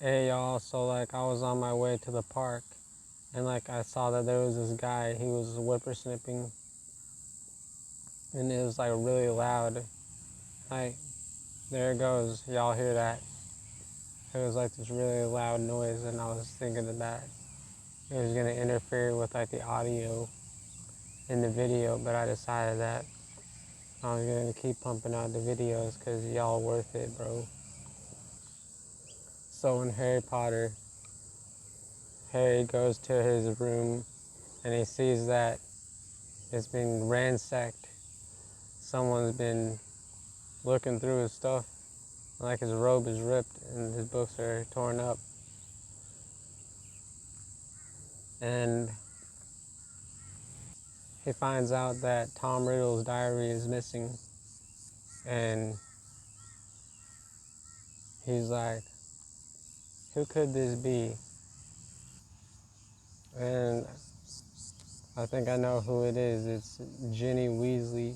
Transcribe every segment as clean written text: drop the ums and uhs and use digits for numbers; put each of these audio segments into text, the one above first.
Hey y'all, so like I was on my way to the park and like I saw that there was this guy, he was whippersnipping and it was like really loud. Like there it goes, y'all hear that? It was like this really loud noise and I was thinking that it was gonna interfere with like the audio in the video, but I decided that I was gonna keep pumping out the videos because y'all worth it, bro. So in Harry Potter, Harry goes to his room and he sees that it's been ransacked. Someone's been looking through his stuff, like his robe is ripped and his books are torn up. And he finds out that Tom Riddle's diary is missing. And he's like, who could this be? And I think I know who it is. It's Ginny Weasley.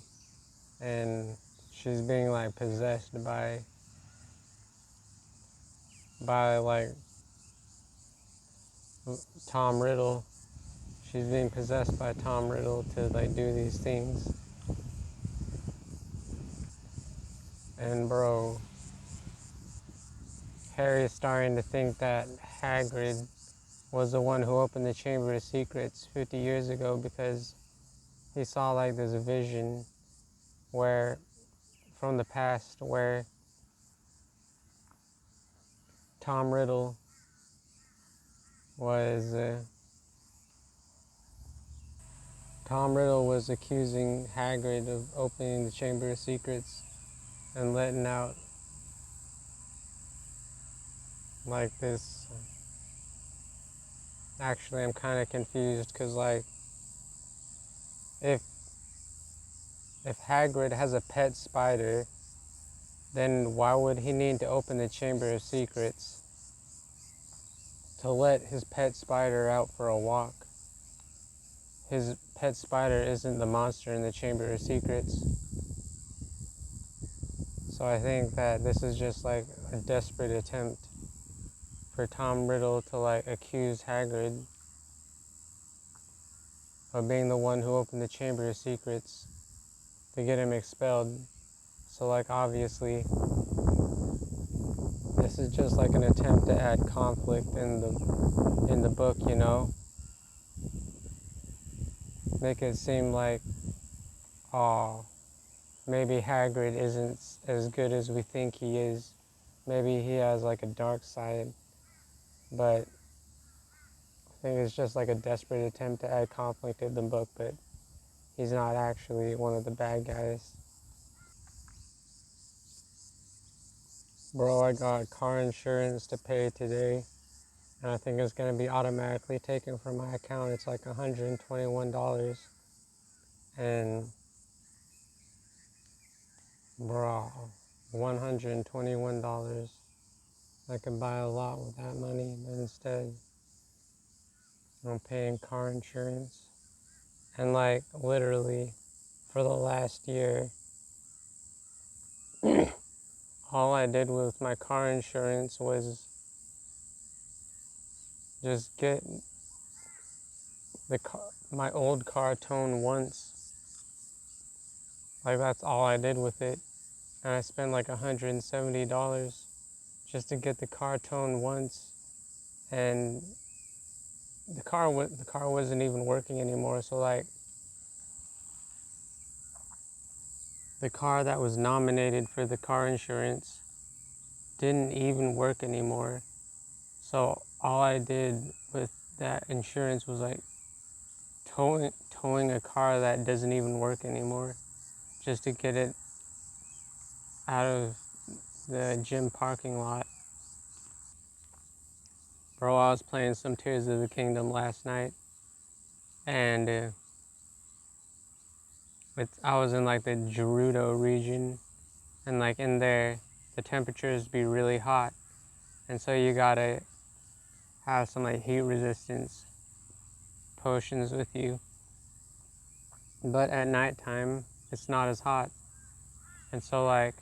And she's being like possessed by like Tom Riddle. She's being possessed by Tom Riddle to like do these things. And bro, Harry is starting to think that Hagrid was the one who opened the Chamber of Secrets 50 years ago because he saw like this vision where from the past where Tom Riddle was Tom Riddle was accusing Hagrid of opening the Chamber of Secrets and letting out like this. Actually, I'm kind of confused because like if if Hagrid has a pet spider, then why would he need to open the Chamber of Secrets to let his pet spider out for a walk? His pet spider isn't the monster in the Chamber of Secrets. So I think that this is just like a desperate attempt for Tom Riddle to like accuse Hagrid of being the one who opened the Chamber of Secrets to get him expelled. So like obviously this is just like an attempt to add conflict in the book, you know? Make it seem like, oh, maybe Hagrid isn't as good as we think he is. Maybe he has like a dark side, but I think it's just like a desperate attempt to add conflict in the book, but he's not actually one of the bad guys. Bro, I got car insurance to pay today, and I think it's going to be automatically taken from my account. It's like $121. And, bro, $121. I could buy a lot with that money, but instead, I'm paying car insurance. And, like, literally, for the last year, all I did with my car insurance was just get my old car towed once. Like, that's all I did with it. And I spent like $170 just to get the car towed once. And the car wasn't even working anymore. So, like, the car that was nominated for the car insurance didn't even work anymore. So, all I did with that insurance was like towing a car that doesn't even work anymore just to get it out of the gym parking lot. Bro, I was playing some Tears of the Kingdom last night, and I was in like the Gerudo region, and like in there, the temperatures be really hot, and so you gotta have some like heat resistance potions with you. But at nighttime, it's not as hot, and so like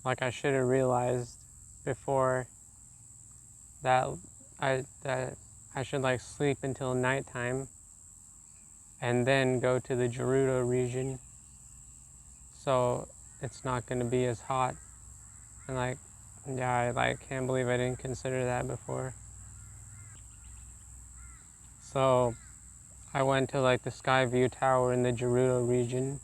Like I should have realized before that I should like sleep until nighttime and then go to the Gerudo region, so it's not going to be as hot. And like, yeah, I like can't believe I didn't consider that before. So I went to like the Skyview Tower in the Gerudo region,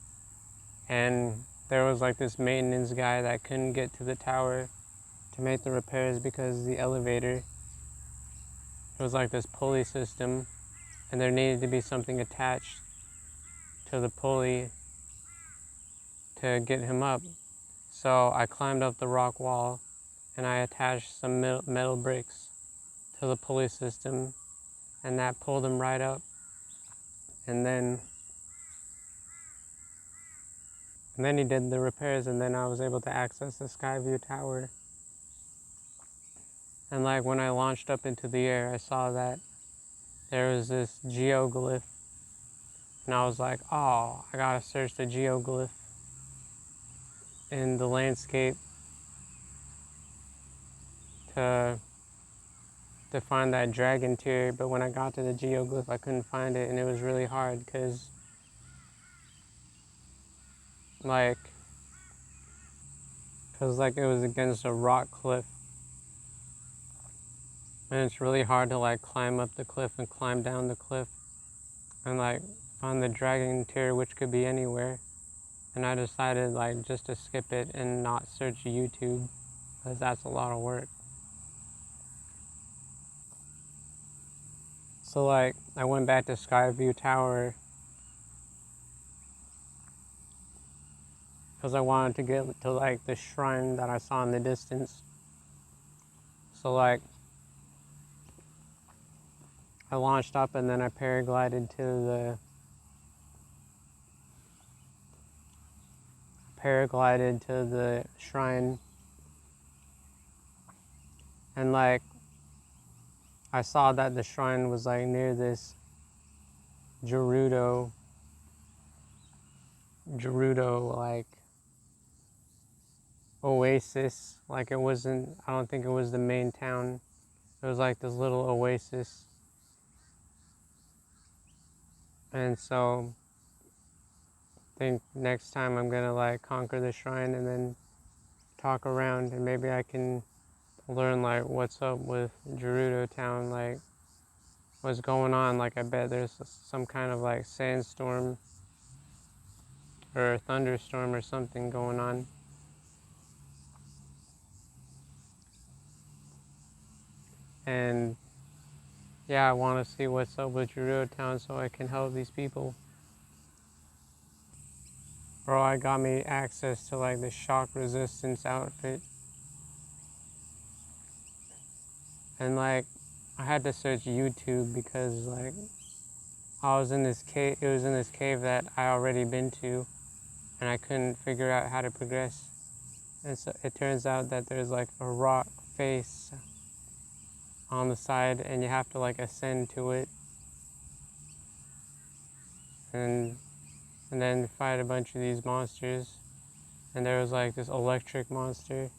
and there was like this maintenance guy that couldn't get to the tower to make the repairs because the elevator, it was like this pulley system, and there needed to be something attached to the pulley to get him up. So I climbed up the rock wall and I attached some metal bricks to the pulley system, and that pulled him right up. And then he did the repairs, and then I was able to access the Skyview Tower. And like when I launched up into the air, I saw that there was this geoglyph, and I was like, oh, I gotta search the geoglyph in the landscape to find that dragon tear. But when I got to the geoglyph, I couldn't find it, and it was really hard because like it was against a rock cliff, and it's really hard to like climb up the cliff and climb down the cliff and like find the dragon tear, which could be anywhere. And I decided like just to skip it and not search YouTube, because that's a lot of work. So like I went back to Skyview Tower because I wanted to get to like the shrine that I saw in the distance. So like I launched up and then I paraglided to the shrine, and like I saw that the shrine was like near this Gerudo like oasis. Like it wasn't, I don't think it was the main town. It was like this little oasis. And so I think next time I'm gonna like conquer the shrine and then talk around, and maybe I can learn like what's up with Gerudo town, like what's going on. Like I bet there's some kind of like sandstorm or thunderstorm or something going on. And yeah, I want to see what's up with Gerudo town so I can help these people. Bro, I got me access to like the shock resistance outfit. And like I had to search YouTube because like I was in this cave, it was in this cave that I already been to, and I couldn't figure out how to progress. And so it turns out that there's like a rock face on the side, and you have to like ascend to it and then fight a bunch of these monsters. And there was like this electric monster,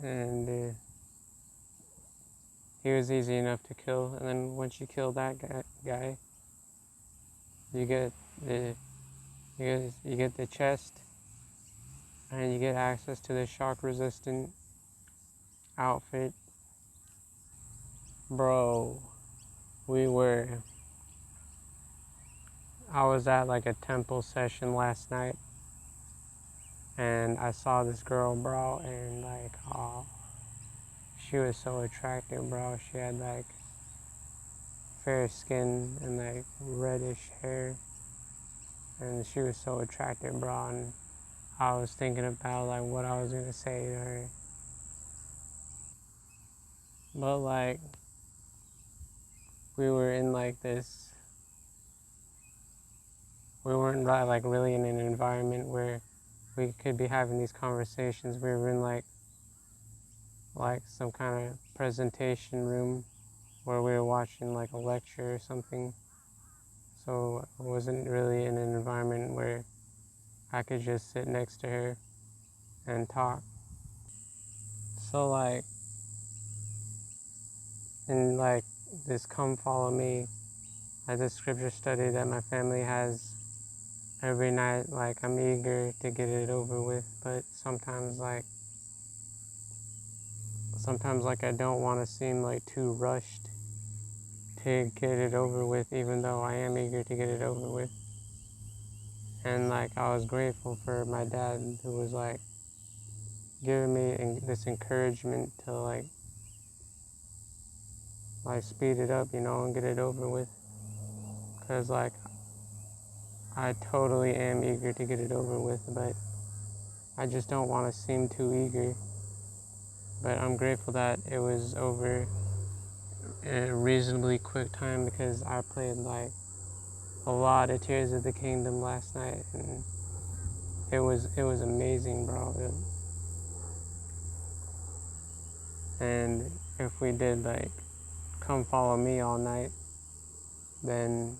and he was easy enough to kill. And then once you kill that guy, you get the you get the chest, and you get access to the shock resistant outfit. Bro, I was at like a temple session last night, and I saw this girl, bro, and like, oh, she was so attractive, bro. She had like fair skin and like reddish hair, and she was so attractive, bro. And I was thinking about like what I was gonna say to her, but like we were in like this, we weren't like really in an environment where we could be having these conversations. We were in like some kind of presentation room where we were watching like a lecture or something. so I wasn't really in an environment where I could just sit next to her and talk. So like, in like this Come Follow Me, like this scripture study that my family has every night, like I'm eager to get it over with, but sometimes like I don't want to seem like too rushed to get it over with, even though I am eager to get it over with. And like I was grateful for my dad, who was like giving me this encouragement to like speed it up, and get it over with. Cause like I totally am eager to get it over with, but I just don't want to seem too eager. But I'm grateful that it was over in a reasonably quick time, because I played like a lot of Tears of the Kingdom last night, and it was amazing, bro. And if we did like Come Follow Me all night, then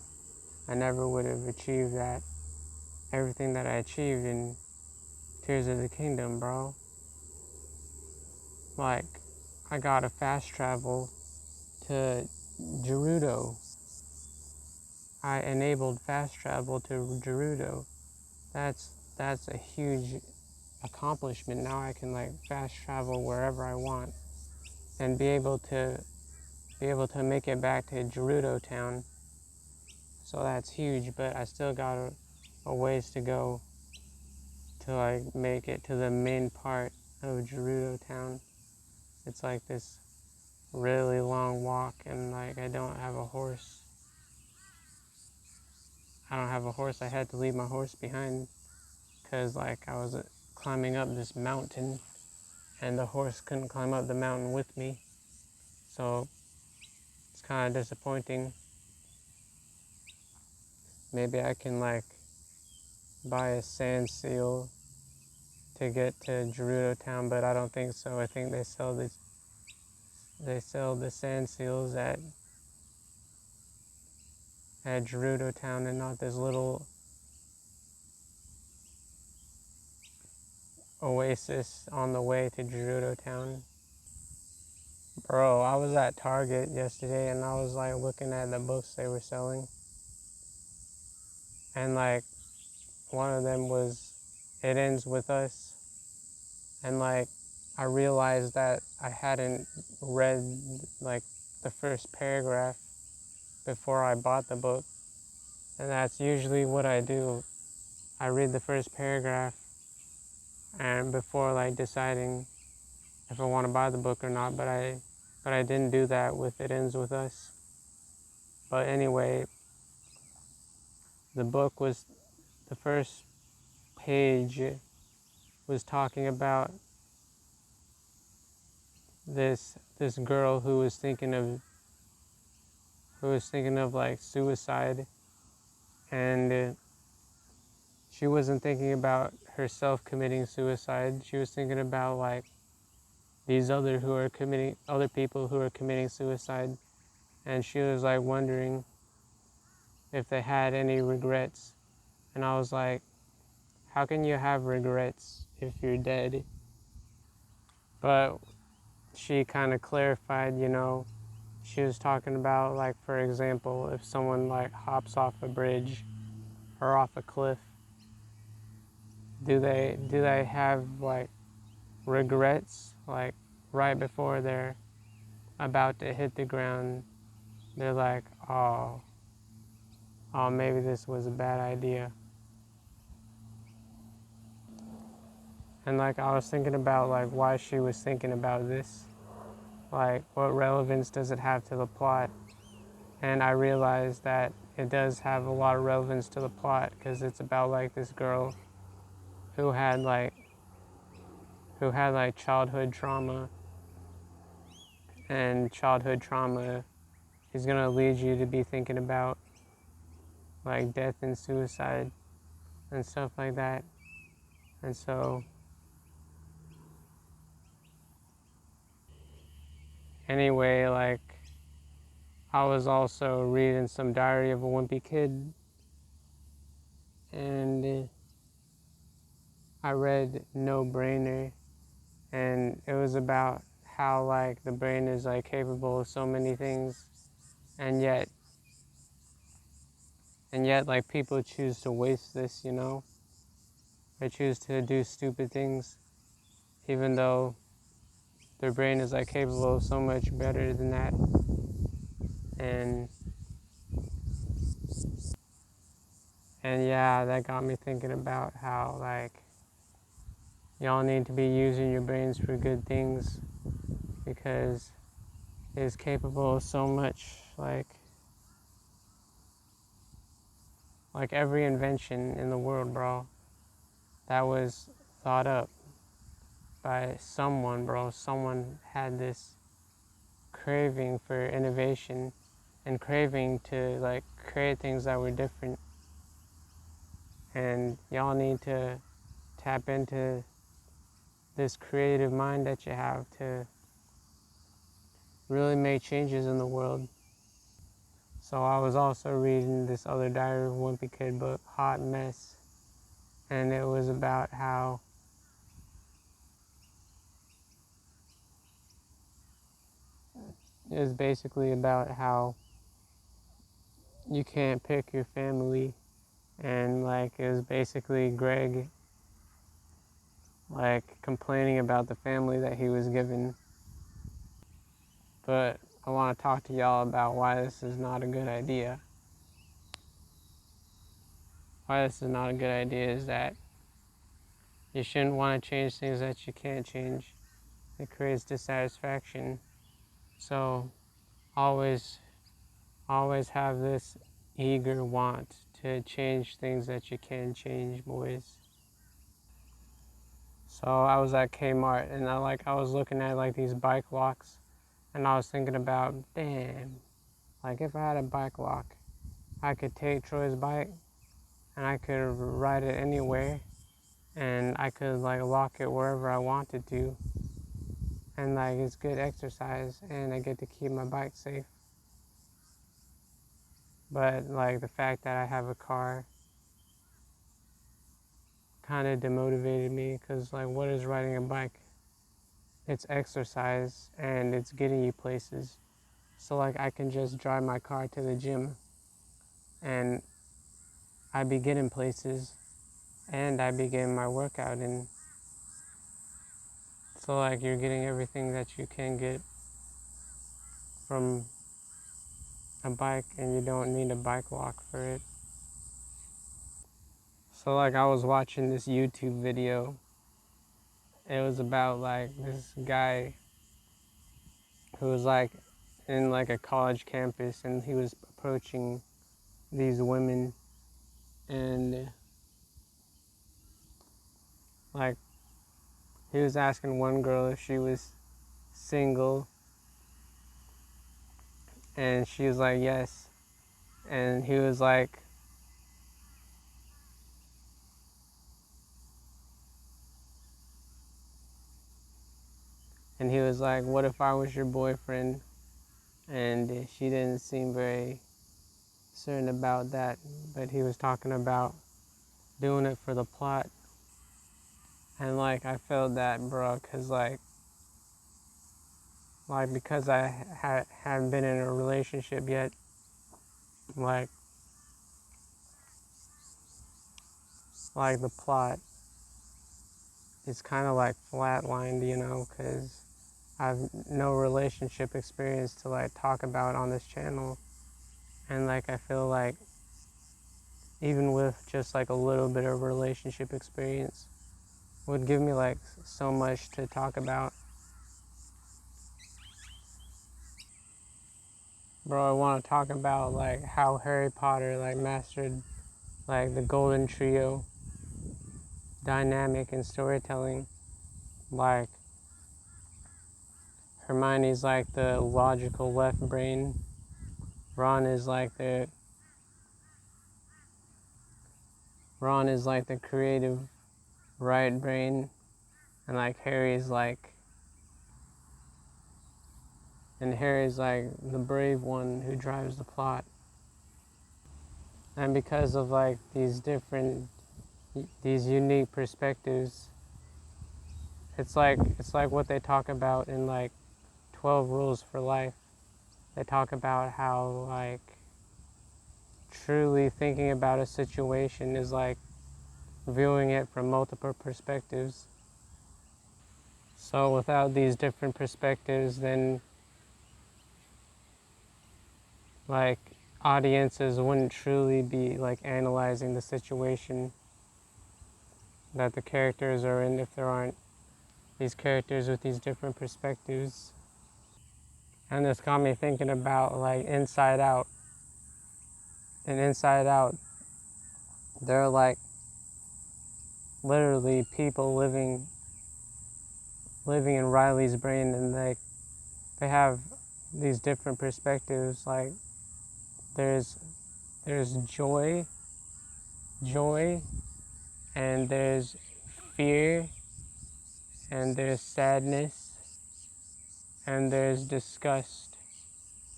I never would have achieved that, everything that I achieved in Tears of the Kingdom, bro. Like, I got a fast travel to Gerudo. I enabled fast travel to Gerudo. That's a huge accomplishment. Now I can like fast travel wherever I want and be able to make it back to Gerudo town. So that's huge, but I still got a ways to go to like make it to the main part of Gerudo town. It's like this really long walk, and like I don't have a horse. I had to leave my horse behind, because like I was climbing up this mountain and the horse couldn't climb up the mountain with me. So it's kind of disappointing. Maybe I can like buy a sand seal to get to Gerudo town, but I don't think so. I think they sell the sand seals at Gerudo town, and not this little oasis on the way to Gerudo town. Bro, I was at Target yesterday and I was like looking at the books they were selling, and like one of them was It Ends With Us, and like I realized that I hadn't read like the first paragraph before I bought the book, and that's usually what I do. I read the first paragraph and before like deciding if I want to buy the book or not, but I didn't do that with It Ends With Us. But anyway, the book was, the first page was talking about this girl who was thinking of like suicide, and she wasn't thinking about herself committing suicide. She was thinking about like these other people who are committing suicide, and she was like wondering if they had any regrets. And I was like, how can you have regrets if you're dead? But she kind of clarified, she was talking about like, for example, if someone like hops off a bridge or off a cliff, do they have like regrets, like right before they're about to hit the ground? They're like, oh, maybe this was a bad idea. And like I was thinking about like why she was thinking about this, like what relevance does it have to the plot? And I realized that it does have a lot of relevance to the plot, because it's about like this girl who had like childhood trauma, and childhood trauma is going to lead you to be thinking about like death and suicide and stuff like that. And so anyway, like I was also reading some Diary of a Wimpy Kid, and I read No Brainer, and it was about how like the brain is like capable of so many things, and yet like people choose to waste this, you know? They choose to do stupid things, even though their brain is like capable of so much better than that. And yeah, that got me thinking about how like y'all need to be using your brains for good things, because it is capable of so much. Like every invention in the world, bro, that was thought up by someone, bro. Someone had this craving for innovation and craving to like create things that were different. And y'all need to tap into this creative mind that you have to really make changes in the world. So I was also reading this other Diary of a Wimpy Kid book, Hot Mess, and it was about how it was basically about how you can't pick your family, and like it was basically Greg like complaining about the family that he was given. But I want to talk to y'all about why this is not a good idea. Why this is not a good idea is that you shouldn't want to change things that you can't change. It creates dissatisfaction. So always have this eager want to change things that you can change, boys. So I was at Kmart, and I was looking at like these bike locks, and I was thinking about, damn, like if I had a bike lock, I could take Troy's bike and I could ride it anywhere, and I could like lock it wherever I wanted to, and like it's good exercise, and I get to keep my bike safe. But like the fact that I have a car kind of demotivated me, because like what is riding a bike? It's exercise and it's getting you places. So like I can just drive my car to the gym and I be getting places and I be getting my workout in. So like you're getting everything that you can get from a bike, and you don't need a bike lock for it. So like I was watching this YouTube video. It was about like this guy who was like in like a college campus, and he was approaching these women, and like he was asking one girl if she was single, and she was like yes, and he was like, what if I was your boyfriend? And she didn't seem very certain about that, but he was talking about doing it for the plot. And like I felt that, bro, cause like because I haven't been in a relationship yet, like the plot is kind of like flatlined, you know, cause I have no relationship experience to like talk about on this channel, and like I feel like even with just like a little bit of relationship experience would give me like so much to talk about. Bro, I want to talk about like how Harry Potter like mastered like the golden trio dynamic and storytelling. Like Hermione's like the logical left brain, Ron is like the creative right brain, and like and Harry's like the brave one who drives the plot. And because of like these unique perspectives, it's like what they talk about in like 12 Rules for Life. They talk about how like truly thinking about a situation is like viewing it from multiple perspectives. So without these different perspectives, then like audiences wouldn't truly be like analyzing the situation that the characters are in if there aren't these characters with these different perspectives. And this got me thinking about like Inside Out. And Inside Out, they're like literally people living in Riley's brain, and they have these different perspectives. Like there's joy, and there's fear, and there's sadness, and there's disgust,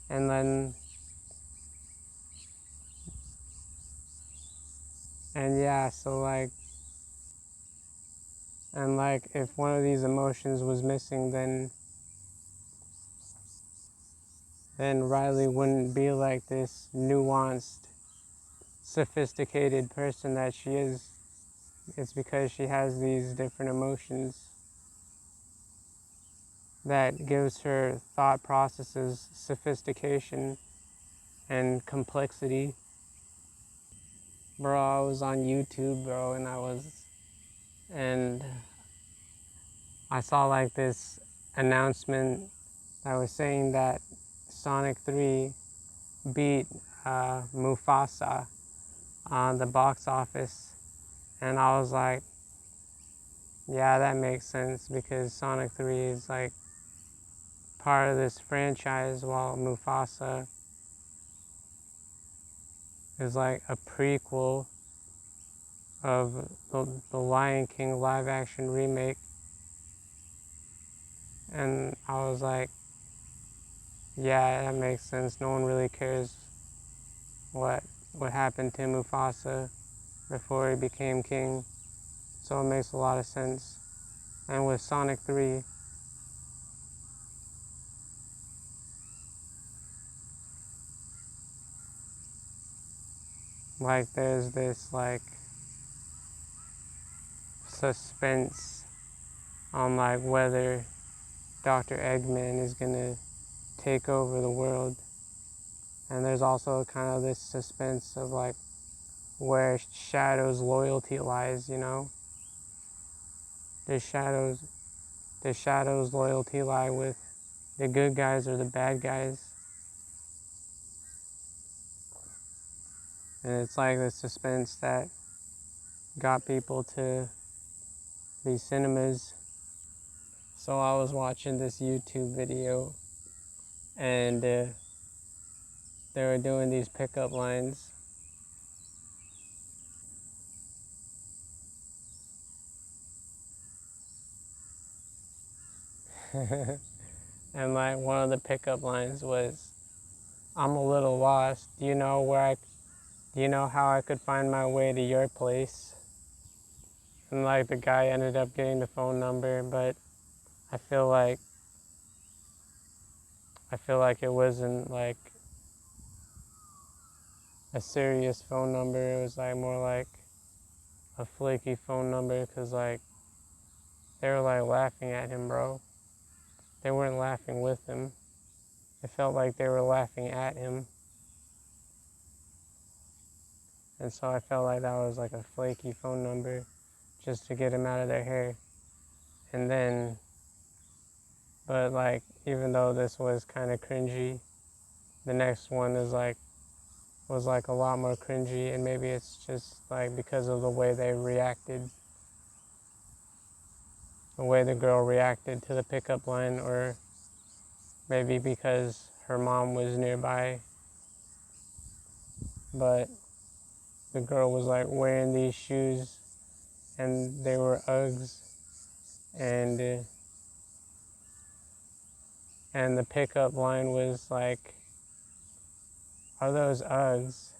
and then and yeah, so like and like if one of these emotions was missing, then Riley wouldn't be like this nuanced, sophisticated person that she is. It's because she has these different emotions that gives her thought processes sophistication and complexity. Bro, I was on YouTube, bro, and I saw like this announcement that was saying that Sonic 3 beat Mufasa on the box office, and I was like, yeah, that makes sense because Sonic 3 is like part of this franchise, while Mufasa is like a prequel of the Lion King live action remake. And I was like, yeah, that makes sense. No one really cares what happened to Mufasa before he became king. So it makes a lot of sense. And with Sonic 3, like there's this like suspense on like whether Dr. Eggman is gonna take over the world. And there's also kind of this suspense of like where Shadow's loyalty lies, you know? Does Shadow's loyalty lie with the good guys or the bad guys? And it's like the suspense that got people to these cinemas. So I was watching this YouTube video, and they were doing these pickup lines. And like one of the pickup lines was, "I'm a little lost. Do you know how I could find my way to your place?" And like the guy ended up getting the phone number, but I feel like it wasn't like a serious phone number. It was like more like a flaky phone number, because like they were like laughing at him, bro. They weren't laughing with him. It felt like they were laughing at him. And so I felt like that was like a flaky phone number just to get him out of their hair. And then, but like, even though this was kind of cringy, the next one was like a lot more cringy, and maybe it's just like because of the way they reacted, the way the girl reacted to the pickup line, or maybe because her mom was nearby. But the girl was like wearing these shoes, and they were Uggs, and And the pickup line was like, "Are those Uggs?"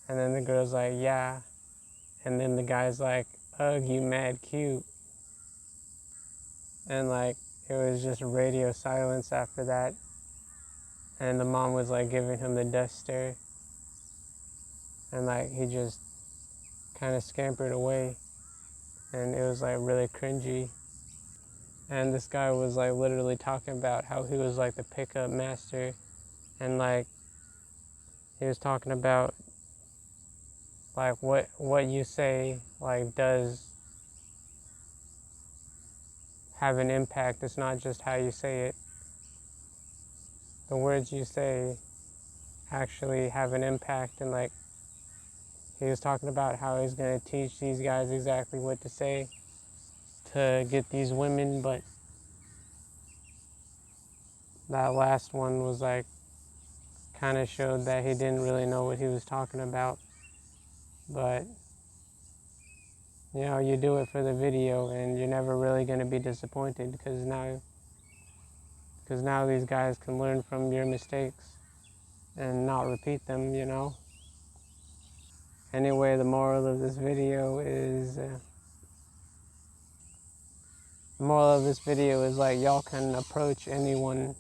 And then the girl's like, "Yeah." And then the guy's like, "Ugh, you mad cute." And like, it was just radio silence after that. And the mom was like giving him the death stare. And like, he just kind of scampered away. And it was like really cringy. And this guy was like literally talking about how he was like the pickup master. And like, he was talking about like what you say like does have an impact. It's not just how you say it. The words you say actually have an impact. And like, he was talking about how he's going to teach these guys exactly what to say to get these women, but that last one was like, kind of showed that he didn't really know what he was talking about. But you know, you do it for the video and you're never really going to be disappointed, because now these guys can learn from your mistakes and not repeat them, you know. Anyway, the moral of this video is like, y'all can approach anyone,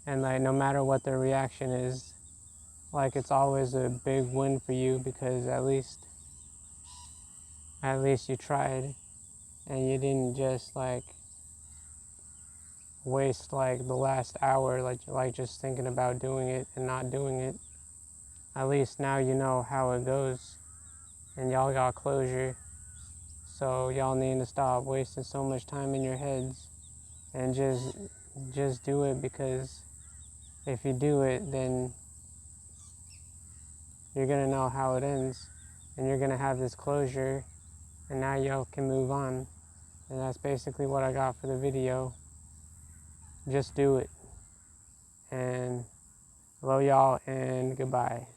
and like, no matter what their reaction is, like, it's always a big win for you, because at least you tried, and you didn't just like waste like the last hour like just thinking about doing it and not doing it. At least now you know how it goes, and y'all got closure. So y'all need to stop wasting so much time in your heads and just do it, because if you do it, then you're gonna know how it ends, and you're gonna have this closure, and now y'all can move on. And that's basically what I got for the video. Just do it. And love y'all, and goodbye.